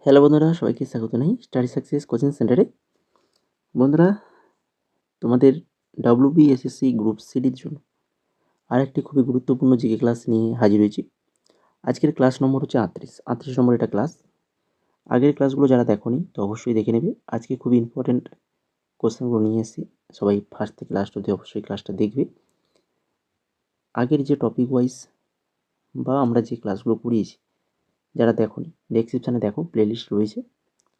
Hello বন্ধুরা, সবাইকে স্বাগত জানাই স্টাডি সাকসেস কোচিং সেন্টারে। বন্ধুরা, তোমাদের WBSSC গ্রুপ সিডির জন্য আরেকটি খুবই গুরুত্বপূর্ণ জিকে ক্লাস নিয়ে হাজির হয়েছি। আজকের ক্লাস নম্বর হচ্ছে 38 নম্বর এটা ক্লাস। আগের ক্লাসগুলো যারা দেখোনি তো অবশ্যই দেখে নেবে। আজকে খুবই ইম্পর্টেন্ট কোশ্চেনগুলো নিয়ে এসেছি, সবাই ফার্স্ট থেকে লাস্ট অবধি অবশ্যই ক্লাসটা দেখবে। আগের যে টপিক ওয়াইজ বা আমরা যে ক্লাসগুলো করিয়েছি, যারা দেখোনি ডেসক্রিপশানে দেখো, প্লেলিস্ট রয়েছে,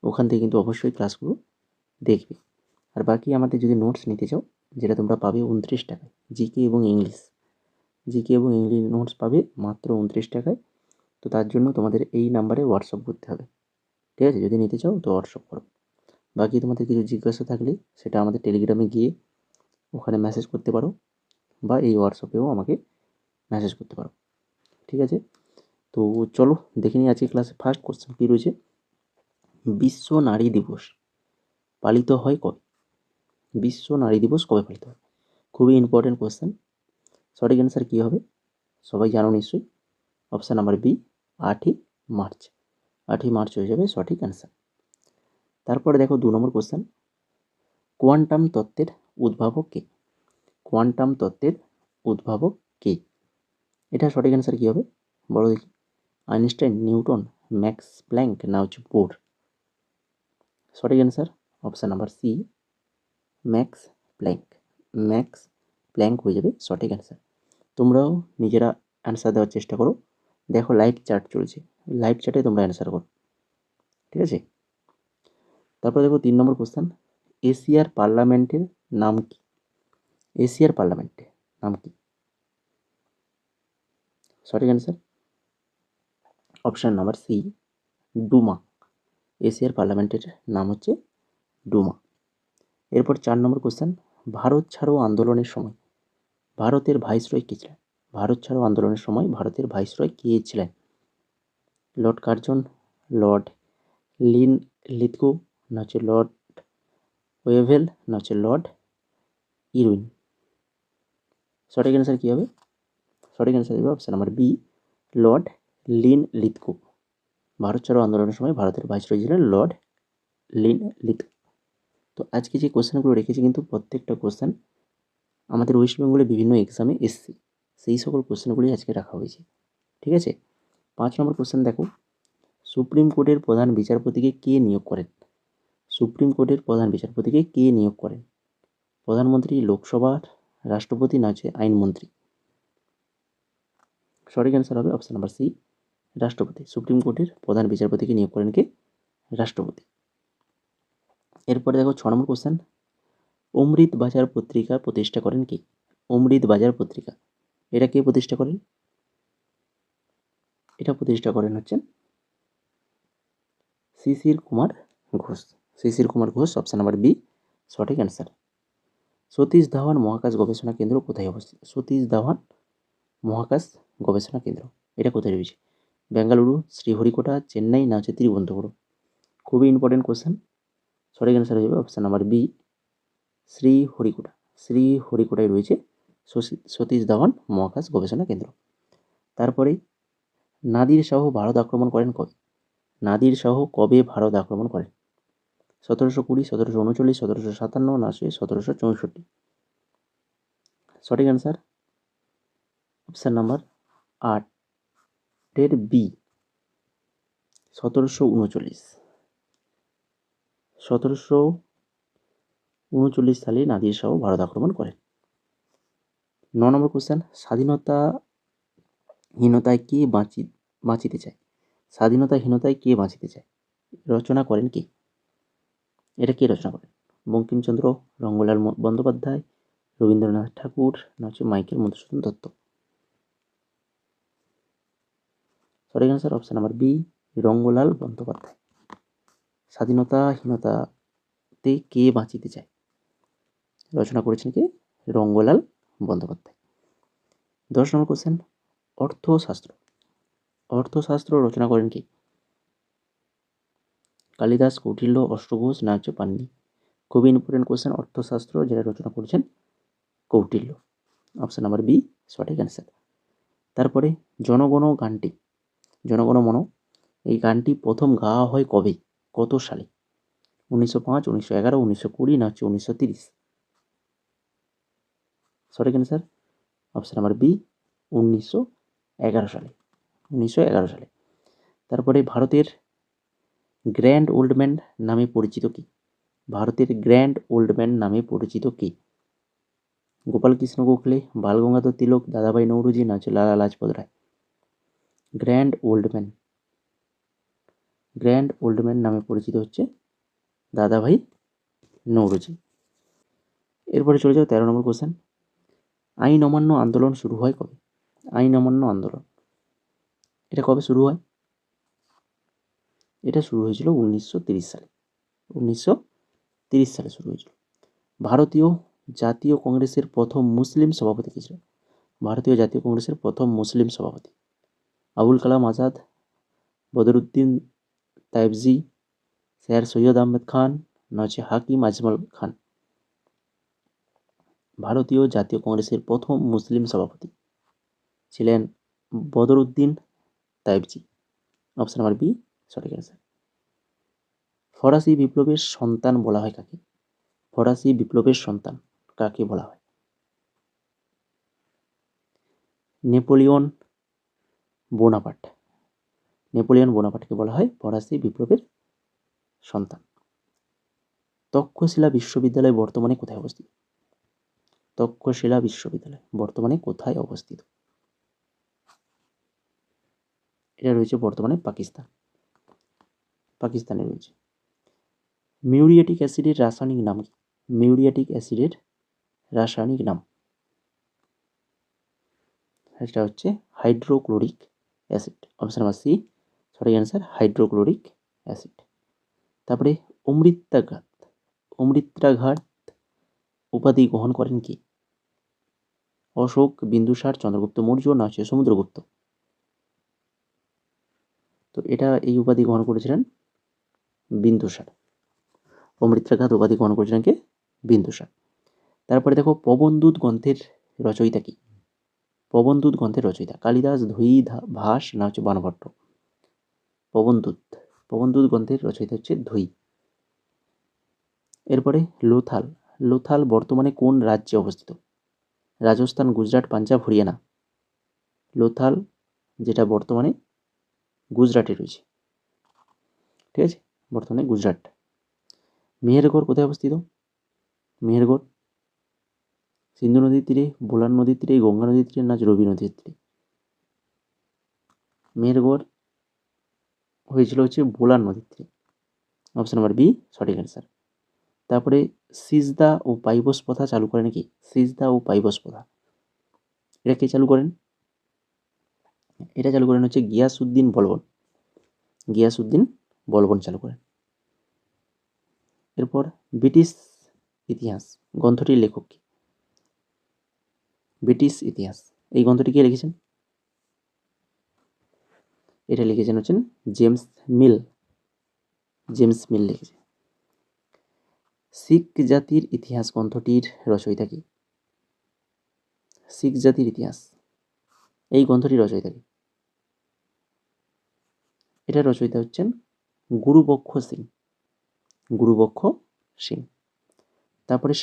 ওখান থেকে কিন্তু অবশ্যই ক্লাসগুলো দেখবে। আর বাকি আমাদের যদি নোটস নিতে চাও, যেটা তোমরা পাবে 29 টাকায়, জিকে এবং ইংলিশ নোটস পাবে মাত্র 29 টাকায়। তো তার জন্য তোমাদের এই নাম্বারে হোয়াটসঅ্যাপ করতে হবে, ঠিক আছে? যদি নিতে চাও তো হোয়াটসঅ্যাপ করো। বাকি তোমাদের কিছু জিজ্ঞাসা থাকলে সেটা আমাদের টেলিগ্রামে গিয়ে ওখানে মেসেজ করতে পারো, বা এই হোয়াটসঅ্যাপেও আমাকে মেসেজ করতে পারো, ঠিক আছে? তো চলো দেখে নিই আজকে ক্লাসে ফার্স্ট কোশ্চেন কী রয়েছে। বিশ্ব নারী দিবস পালিত হয় কবে? বিশ্ব নারী দিবস কবে পালিত হয়? খুবই ইম্পর্টেন্ট কোশ্চেন। সঠিক অ্যান্সার কী হবে সবাই জানো নিশ্চয়ই। অপশান নাম্বার বি, 8ই মার্চ। 8ই মার্চ হয়ে যাবে সঠিক অ্যান্সার। তারপরে দেখো 2 নম্বর কোশ্চেন, কোয়ান্টাম তত্ত্বের উদ্ভাবক কে? কোয়ান্টাম তত্ত্বের উদ্ভাবক কে? এটা সঠিক অ্যান্সার কী হবে বলো দেখি। আইনস্টাইন, নিউটন, ম্যাক্স প্ল্যাঙ্ক না হচ্ছে বোর? সঠিক answer option number C, Max Planck. Max Planck হয়ে যাবে সঠিক অ্যান্সার। তোমরাও নিজেরা অ্যান্সার দেওয়ার চেষ্টা করো। দেখো লাইভ চ্যাট চলছে, লাইভ চ্যাটে তোমরা অ্যান্সার করো, ঠিক আছে? তারপরে দেখো 3 নম্বর কোশ্চেন, এশিয়ার পার্লামেন্টের নাম কি? এশিয়ার পার্লামেন্টের নাম কি? সঠিক অ্যান্সার অপশান নাম্বার সি, ডুমা। এশিয়ার পার্লামেন্টের নাম হচ্ছে ডুমা। এরপর 4 নম্বর কোশ্চেন, ভারত ছাড়ো আন্দোলনের সময় ভারতের ভাইসরয় কে ছিলেন? ভারত ছাড়ো আন্দোলনের সময় ভারতের ভাইসরয় কে ছিলেন? লর্ড কার্জন, লর্ড লিন লিথগো না হচ্ছে লর্ড ওয়েভেল না হচ্ছে লর্ড ইরউইন? সঠিক অ্যান্সার কী হবে? সঠিক অ্যান্সার হবে option number B, Lord Linlithgow. ভারত ছাড়ো আন্দোলনের সময় ভারতের ভাইসরয় ছিলেন লর্ড লিন লিথগো। তো আজকে যে কোশ্চেনগুলো রেখেছি কিন্তু প্রত্যেকটা কোশ্চেন আমাদের ওয়েস্ট বেঙ্গলে বিভিন্ন এক্সামে এসছে, সেই সকল কোশ্চেনগুলি আজকে রাখা হয়েছে, ঠিক আছে? 5 নম্বর কোশ্চেন দেখো, সুপ্রিম কোর্টের প্রধান বিচারপতিকে কে নিয়োগ করেন? সুপ্রিম কোর্টের প্রধান বিচারপতিকে কে নিয়োগ করেন? প্রধানমন্ত্রী, লোকসভার রাষ্ট্রপতি না হচ্ছে আইনমন্ত্রী? সঠিক অ্যান্সার হবে অপশান নাম্বার সি, রাষ্ট্রপতি। সুপ্রিম কোর্টের প্রধান বিচারপতিকে নিয়োগ করেন কে? রাষ্ট্রপতি। এরপরে দেখো 6 নম্বর কোশ্চেন, অমৃত বাজার পত্রিকা প্রতিষ্ঠা করেন কে? অমৃত বাজার পত্রিকা এটা কে প্রতিষ্ঠা করেন? এটা প্রতিষ্ঠা করেন হচ্ছেন Shishir Kumar Ghosh. Shishir Kumar Ghosh, option number B সঠিক অ্যান্সার। সতীশ ধাওয়ান মহাকাশ গবেষণা কেন্দ্র কোথায় অবস্থিত? সতীশ ধাওয়ান মহাকাশ গবেষণা কেন্দ্র এটা কোথায় রয়েছে? বেঙ্গালুরু, শ্রীহরিকোটা, চেন্নাই না হচ্ছে তিরুবনন্তপুরম? খুবই ইম্পর্টেন্ট কোশ্চেন। সঠিক অ্যান্সার হয়ে যাবে অপশান নাম্বার বি, শ্রীহরিকোটা। শ্রীহরিকোটায় রয়েছে সতীশ ধাওয়ান মহাকাশ গবেষণা কেন্দ্র। তারপরে নাদির শাহ ভারত আক্রমণ করেন কবে? নাদির শাহ কবে ভারত আক্রমণ করেন? 1720, 1739, 1757 না 1764? সঠিক অ্যান্সার অপশান নাম্বার 8 বি, 1739। 1739 সালে নাদির শাহ ভারত আক্রমণ করেন। 9 নম্বর কোশ্চেন, স্বাধীনতাহীনতায় কে বাঁচিতে চায়? স্বাধীনতাহীনতায় কে বাঁচিতে চায় রচনা করেন কে? এটা কে রচনা করেন? বঙ্কিমচন্দ্র, রঙ্গলাল বন্দ্যোপাধ্যায়, রবীন্দ্রনাথ ঠাকুর না হচ্ছে মাইকেল মধুসূদন দত্ত? সঠিক answer option number B, Rangalal Bandyopadhyay. স্বাধীনতাহীনতাতে কে বাঁচিতে চায় রচনা করেছেন কে? রঙ্গলাল বন্দ্যোপাধ্যায়। 10 নম্বর কোশ্চেন, অর্থশাস্ত্র অর্থশাস্ত্র রচনা করেন কে? কালিদাস, কৌটিল্য, অষ্টঘোষ না হচ্ছে পাণিনি? খুবই ইম্পর্টেন্ট কোশ্চেন। অর্থশাস্ত্র যেটা রচনা করেছেন কৌটিল্য, অপশান নাম্বার বি সঠিক অ্যান্সার। তারপরে জনগণ গানটি, জনগণ মন এই গানটি প্রথম গাওয়া হয় কবে, কত সালে? 1905, 1911, 1920 না হচ্ছে 1930? সঠিক অ্যান্সার অপশান নাম্বার বি, 1911 সালে। 1911 সালে। তারপরে ভারতের গ্র্যান্ড ওল্ড ম্যান নামে পরিচিত কি? ভারতের গ্র্যান্ড ওল্ড ম্যান নামে পরিচিত কি? গোপালকৃষ্ণ গোখলে, বালগঙ্গাধর তিলক, দাদাভাই নৌরোজি না হচ্ছে Lala Lajpat Rai? Grand old man, grand old man নামে পরিচিত হচ্ছে দাদাভাই নৌরোজি। এরপরে চলে যাও 13 নম্বর কোশ্চেন। আইন অমান্য আন্দোলন শুরু হয় কবে? আইন অমান্য আন্দোলন এটা কবে শুরু হয়? এটা শুরু হয়েছিল 1930 সালে। 1930 সালে শুরু হয়েছিল। ভারতীয় জাতীয় কংগ্রেসের প্রথম মুসলিম সভাপতি কে ছিল? ভারতীয় জাতীয় কংগ্রেসের প্রথম মুসলিম সভাপতি আবুল কালাম আজাদ, বদরুদ্দিন তাইবজি, স্যার সৈয়দ আহমেদ খান না হচ্ছে হাকিম আজমল খান? ভারতীয় জাতীয় কংগ্রেসের প্রথম মুসলিম সভাপতি ছিলেন Badruddin Tyabji. Option number B সঠিক অ্যান্সার। ফরাসি বিপ্লবের সন্তান বলা হয় কাকে? ফরাসি বিপ্লবের সন্তান কাকে বলা হয়? Napoleon Bonaparte. নেপোলিয়ন বোনাপার্টকে বলা হয় ফরাসি বিপ্লবের সন্তান। তক্ষশিলা বিশ্ববিদ্যালয় বর্তমানে কোথায় অবস্থিত? তক্ষশিলা বিশ্ববিদ্যালয় বর্তমানে কোথায় অবস্থিত? এটা রয়েছে বর্তমানে পাকিস্তানে রয়েছে। মিউরিয়েটিক অ্যাসিডের রাসায়নিক নাম কি? মিউরিয়েটিক অ্যাসিডের রাসায়নিক নাম এটা হচ্ছে hydrochloric acid. Option number C সঠিক অ্যান্সার, হাইড্রোক্লোরিক অ্যাসিড। তারপরে অমৃতাঘাত উপাধি গ্রহণ করেন কি? অশোক, বিন্দুসার, চন্দ্রগুপ্ত মৌর্য না হচ্ছে সমুদ্রগুপ্ত? তো এটা এই উপাধি গ্রহণ করেছিলেন বিন্দুসার। অমৃতাঘাত উপাধি গ্রহণ করেছিলেন কে? বিন্দুসার। তারপরে দেখো পবনদূত গ্রন্থের রচয়িতা কি? পবনদূত গ্রন্থের রচয়িতা কালিদাস, ধুই, ভাস না হচ্ছে বাণভট্ট? পবনদূত গ্রন্থের রচয়িতা হচ্ছে ধুই। এরপরে লোথাল বর্তমানে কোন রাজ্যে অবস্থিত? রাজস্থান, গুজরাট, পাঞ্জাব, হরিয়ানা? লোথাল যেটা বর্তমানে গুজরাটে রয়েছে, ঠিক আছে, বর্তমানে গুজরাট। মেহেরগড় কোথায় অবস্থিত? মেহেরগড় সিন্ধু নদীর তীরে, বোলান নদীর তীরে, গঙ্গা নদীর তীরে না রবি নদীর তীরে? মেহেরগড় হয়েছিল হচ্ছে বোলান নদীর তীরে। অপশন নাম্বার বি সঠিক অ্যান্সার। তারপরে সিজদা ও পাইবস প্রথা চালু করেন কি? সিজদা ও পাইবস প্রথা এটা কে চালু করেন? এটা চালু করেন হচ্ছে গিয়াসউদ্দিন বলবন চালু করেন। এরপর ব্রিটিশ ইতিহাস গ্রন্থটির লেখক কি? ব্রিটিশ ইতিহাস এই গ্রন্থটি কে লিখেছেন? এটা লিখেছেন হচ্ছেন জেমস মিল লিখেছে। শিখ জাতির ইতিহাস গ্রন্থটির রচয়িতা কি? শিখ জাতির ইতিহাস এই গ্রন্থটির রচয়িতা কি? এটা রচয়িতা হচ্ছেন গুরুবক্ষ সিং। তারপরে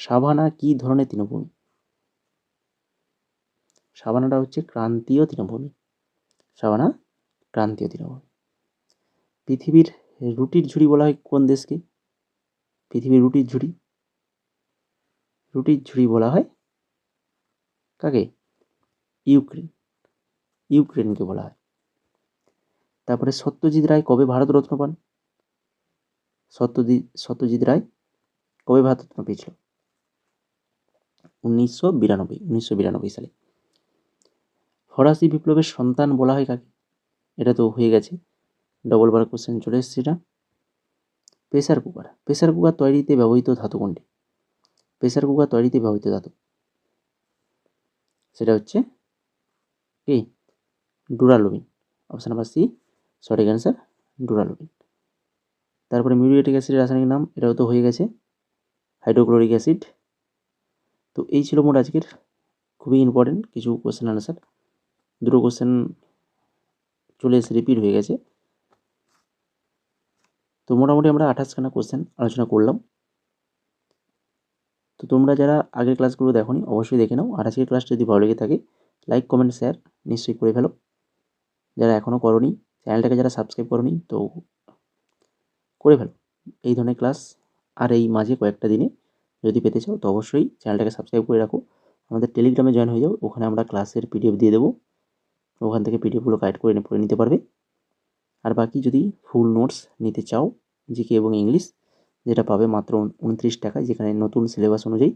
সাভানা কি ধরনের তৃণভূমি? সাভানাটা হচ্ছে ক্রান্তীয় তৃণভূমি। পৃথিবীর রুটির ঝুড়ি বলা হয় কোন দেশকে? পৃথিবীর রুটির ঝুড়ি বলা হয় কাকে? ইউক্রেনকে বলা হয়। তারপরে সত্যজিৎ রায় কবে ভারতরত্ন পান? সত্যজিৎ রায় কবে ভারতরত্ন পেয়েছিল? 1992 সালে। ফরাসি বিপ্লবের সন্তান বলা হয় কাকে? এটা তো হয়ে গেছে, ডবল বার কোশ্চেন চলে এসেছে এটা। প্রেসার কুকার তৈরিতে ব্যবহৃত ধাতু কোনটি? প্রেসার কুকার তৈরিতে ব্যবহৃত ধাতু সেটা হচ্ছে কি? ডুরালুমিন। অপশন নাম্বার সি সঠিক অ্যান্সার, ডুরালুমিন। তারপরে মিউরিয়েটিক অ্যাসিডের রাসায়নিক নাম এটাও তো হয়ে গেছে, হাইড্রোক্লোরিক অ্যাসিড। তো এই ছিল মোট আজকের খুবই ইম্পর্টেন্ট কিছু কোশ্চেন আনসার। দুটো কোশ্চেন চলে এসে রিপিট হয়ে গেছে। তো মোটামুটি আমরা 28খানা কোশ্চেন আলোচনা করলাম। তো তোমরা যারা আগের ক্লাসগুলো দেখোনি অবশ্যই দেখে নাও, আর আজকের ক্লাস যদি ভালো লেগে থাকে লাইক কমেন্ট শেয়ার নিশ্চয়ই করে ফেলো। যারা এখনও করোনি, চ্যানেলটাকে যারা সাবস্ক্রাইব করোনি তো করে ফেলো। এই ধরনের ক্লাস আর এই মাঝে কয়েকটা দিনে যদি পেতে চাও তো অবশ্যই চ্যানেলটাকে সাবস্ক্রাইব করে রাখো। আমাদের টেলিগ্রামে জয়েন হয়ে যাও, ওখানে আমরা ক্লাসের পিডিএফ দিয়ে দেবো, ওখান থেকে পিডিএফগুলো কালেক্ট করে পড়ে নিতে পারবে। আর বাকি যদি ফুল নোটস নিতে চাও জিকে এবং ইংলিশ, যেটা পাবে মাত্র 29 টাকায়, যেখানে নতুন সিলেবাস অনুযায়ী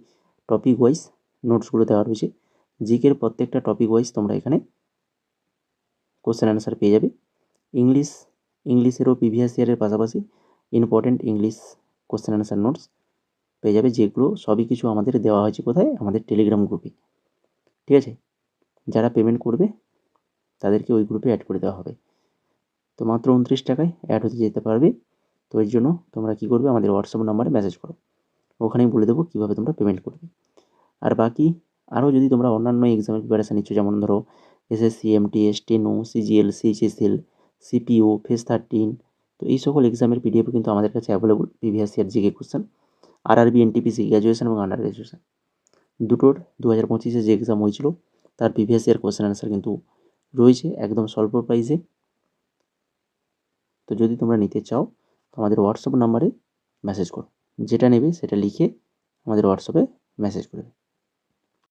টপিক ওয়াইজ নোটসগুলো দেওয়া রয়েছে। জিকের প্রত্যেকটা টপিক ওয়াইজ তোমরা এখানে কোশ্চেন অ্যান্সার পেয়ে যাবে। ইংলিশেরও প্রিভিয়াস ইয়ারের পাশাপাশি important English question answer notes পেয়ে যাবে, যেগুলো সবই কিছু আমাদের দেওয়া হয়েছে কোথায়, আমাদের টেলিগ্রাম গ্রুপে। ঠিক আছে, যারা পেমেন্ট করবে তাদেরকে ওই গ্রুপে অ্যাড করে দেওয়া হবে। তো মাত্র 29 টাকায় অ্যাড হতে যেতে পারবে। তো এর জন্য তোমরা কী করবে, আমাদের হোয়াটসঅ্যাপ নাম্বারে মেসেজ করো, ওখানেই বলে দেবো কীভাবে তোমরা পেমেন্ট করবে। আর বাকি আরও যদি তোমরা অন্যান্য এক্সামের প্রিপারেশান নিচ্ছ, যেমন ধরো এসএসসি, এমটিএস, টেনো, সিজিএল, সিএইচএসএল, সিপিও, ফেস 13, তো এই সকল এক্সামের পিডিএফ কিন্তু আমাদের কাছে available. Previous year GK question, RRB, NTPC graduation এবং আন্ডার গ্র্যাজুয়েশন দুটোর 2025-এ যে এক্সাম হয়েছিল তার প্রিভিয়াস ইয়ার কোশ্চেন অ্যান্সার কিন্তু রয়েছে একদম স্বল্প প্রাইসে। তো যদি তোমরা নিতে চাও তো আমাদের হোয়াটসঅ্যাপ নাম্বারে মেসেজ করো, যেটা নেবে সেটা লিখে আমাদের হোয়াটসঅ্যাপে মেসেজ করবে।